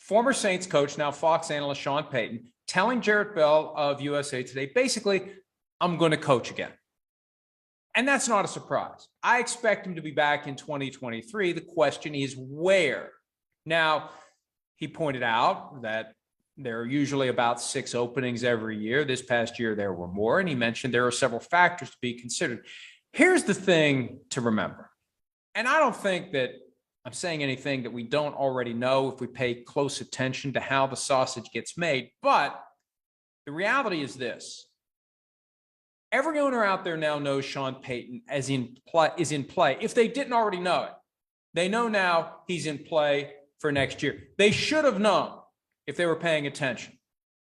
former Saints coach, now Fox analyst Sean Payton, telling Jarrett Bell of USA Today, basically, I'm going to coach again. And that's not a surprise. I expect him to be back in 2023. The question is where? Now, he pointed out that there are usually about 6 openings every year. This past year, there were more. And he mentioned there are several factors to be considered. Here's the thing to remember. And I don't think that I'm saying anything that we don't already know if we pay close attention to how the sausage gets made. But the reality is this. Every owner out there now knows Sean Payton is in play. If they didn't already know it, they know now he's in play for next year. They should have known if they were paying attention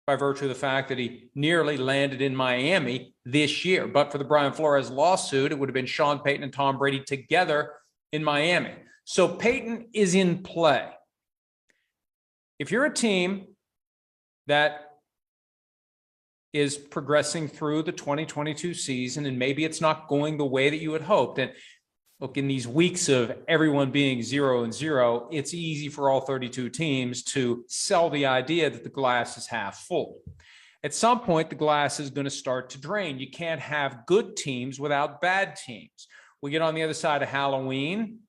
by virtue of the fact that he nearly landed in Miami this year. But for the Brian Flores lawsuit, it would have been Sean Payton and Tom Brady together in Miami. So Payton is in play. If you're a team that is progressing through the 2022 season, and maybe it's not going the way that you had hoped. And look, in these weeks of everyone being 0-0, it's easy for all 32 teams to sell the idea that the glass is half full. At some point, the glass is going to start to drain. You can't have good teams without bad teams. We get on the other side of Halloween,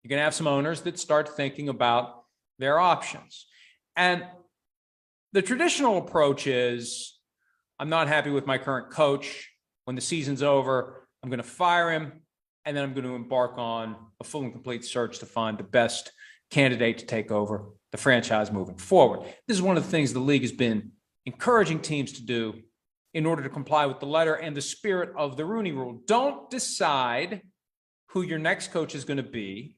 you're going to have some owners that start thinking about their options. And the traditional approach is, I'm not happy with my current coach. When the season's over, I'm going to fire him, and then I'm going to embark on a full and complete search to find the best candidate to take over the franchise moving forward. This is one of the things the league has been encouraging teams to do in order to comply with the letter and the spirit of the Rooney Rule. Don't decide who your next coach is going to be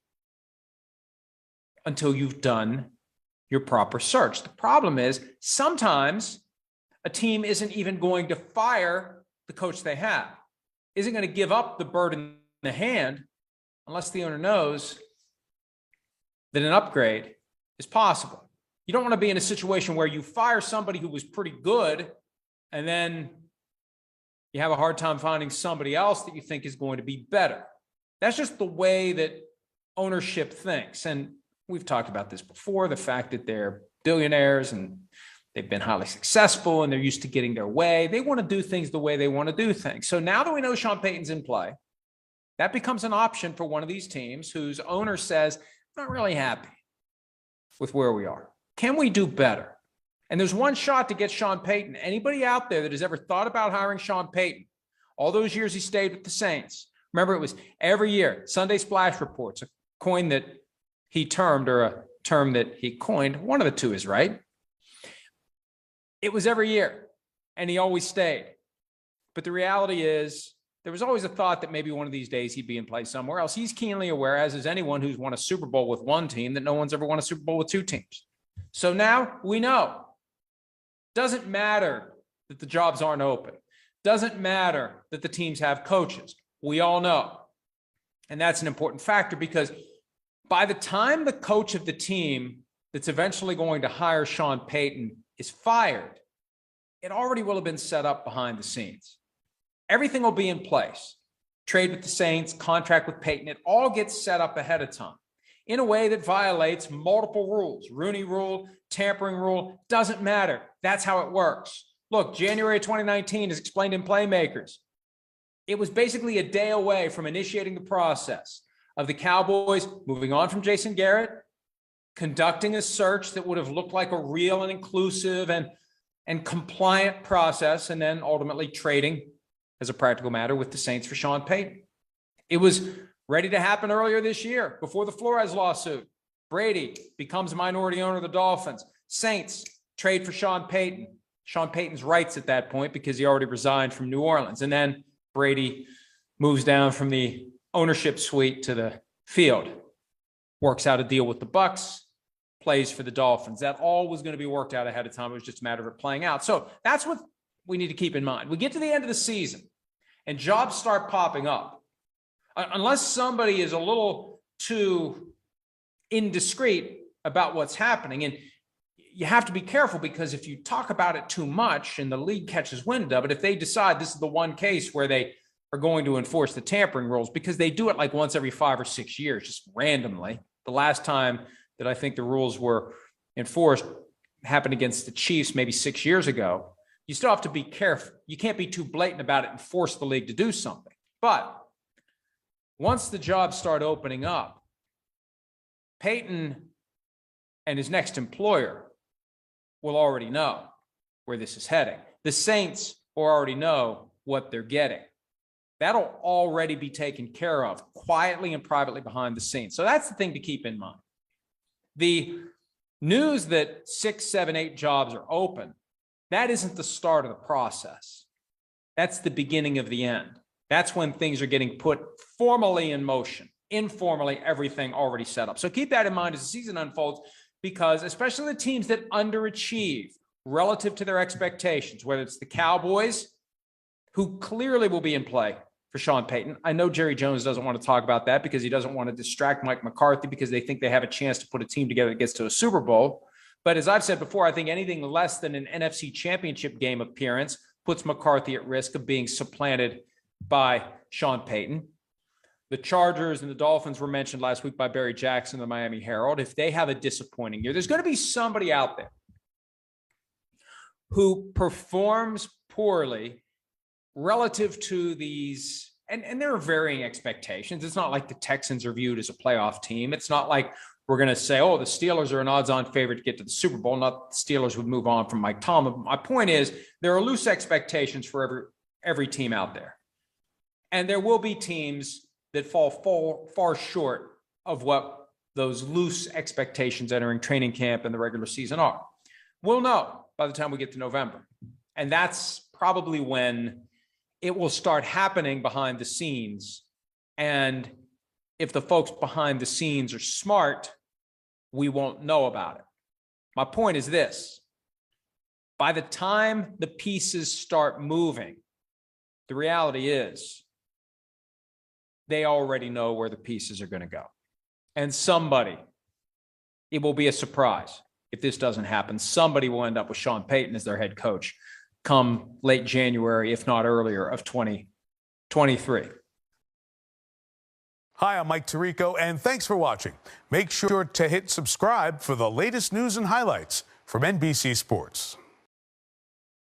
until you've done your proper search. The problem is sometimes a team isn't even going to fire the coach they have, isn't going to give up the bird in the hand unless the owner knows that an upgrade is possible. You don't want to be in a situation where you fire somebody who was pretty good and then you have a hard time finding somebody else that you think is going to be better. That's just the way that ownership thinks. And we've talked about this before, the fact that they're billionaires and they've been highly successful and they're used to getting their way. They want to do things the way they want to do things. So now that we know Sean Payton's in play, that becomes an option for one of these teams whose owner says, I'm not really happy with where we are. Can we do better? And there's one shot to get Sean Payton. Anybody out there that has ever thought about hiring Sean Payton, all those years he stayed with the Saints, remember it was every year, Sunday Splash Reports, a coin that he termed or a term that he coined. One of the two is right. It was every year, and he always stayed. But the reality is there was always a thought that maybe one of these days he'd be in play somewhere else. He's keenly aware, as is anyone who's won a Super Bowl with one team, that no one's ever won a Super Bowl with two teams. So now we know. Doesn't matter that the jobs aren't open. Doesn't matter that the teams have coaches. We all know. And that's an important factor because by the time the coach of the team that's eventually going to hire Sean Payton is fired, it already will have been set up behind the scenes. Everything will be in place. Trade with the Saints, contract with Payton, it all gets set up ahead of time in a way that violates multiple rules. Rooney Rule, tampering rule, doesn't matter. That's how it works. Look, January 2019 is explained in Playmakers. It was basically a day away from initiating the process of the Cowboys moving on from Jason Garrett, conducting a search that would have looked like a real and inclusive and compliant process, and then ultimately trading as a practical matter with the Saints for Sean Payton. It was ready to happen earlier this year before the Flores lawsuit. Brady becomes a minority owner of the Dolphins. Saints trade for Sean Payton. Sean Payton's rights at that point because he already resigned from New Orleans. And then Brady moves down from the ownership suite to the field, works out a deal with the Bucs, plays for the Dolphins. That all was going to be worked out ahead of time. It was just a matter of it playing out. So that's what we need to keep in mind. We get to the end of the season and jobs start popping up. Unless somebody is a little too indiscreet about what's happening. And you have to be careful because if you talk about it too much and the league catches wind of it, if they decide this is the one case where they are going to enforce the tampering rules, because they do it like once every 5 or 6 years, just randomly. The last time that I think the rules were enforced happened against the Chiefs maybe 6 years ago. You still have to be careful. You can't be too blatant about it and force the league to do something. But once the jobs start opening up, Payton and his next employer will already know where this is heading. The Saints will already know what they're getting. That'll already be taken care of quietly and privately behind the scenes. So that's the thing to keep in mind. The news that 6, 7, 8 jobs are open, that isn't the start of the process. That's the beginning of the end. That's when things are getting put formally in motion. Informally, everything already set up. So keep that in mind as the season unfolds, because especially the teams that underachieve relative to their expectations, whether it's the Cowboys, who clearly will be in play for Sean Payton. I know Jerry Jones doesn't want to talk about that because he doesn't want to distract Mike McCarthy because they think they have a chance to put a team together that gets to a Super Bowl. But as I've said before, I think anything less than an NFC Championship game appearance puts McCarthy at risk of being supplanted by Sean Payton. The Chargers and the Dolphins were mentioned last week by Barry Jackson, the Miami Herald. If they have a disappointing year, there's going to be somebody out there who performs poorly relative to these, and there are varying expectations. It's not like the Texans are viewed as a playoff team. It's not like we're going to say, oh, the Steelers are an odds-on favorite to get to the Super Bowl. Not the Steelers would move on from Mike Tomlin. My point is there are loose expectations for every team out there. And there will be teams that fall far short of what those loose expectations entering training camp and the regular season are. We'll know by the time we get to November. And that's probably when it will start happening behind the scenes. And if the folks behind the scenes are smart, we won't know about it. My point is this: by the time the pieces start moving, the reality is they already know where the pieces are going to go. And somebody, it will be a surprise if this doesn't happen, somebody will end up with Sean Payton as their head coach come late January, if not earlier, of 2023. Hi, I'm Mike Tirico, and thanks for watching. Make sure to hit subscribe for the latest news and highlights from NBC Sports.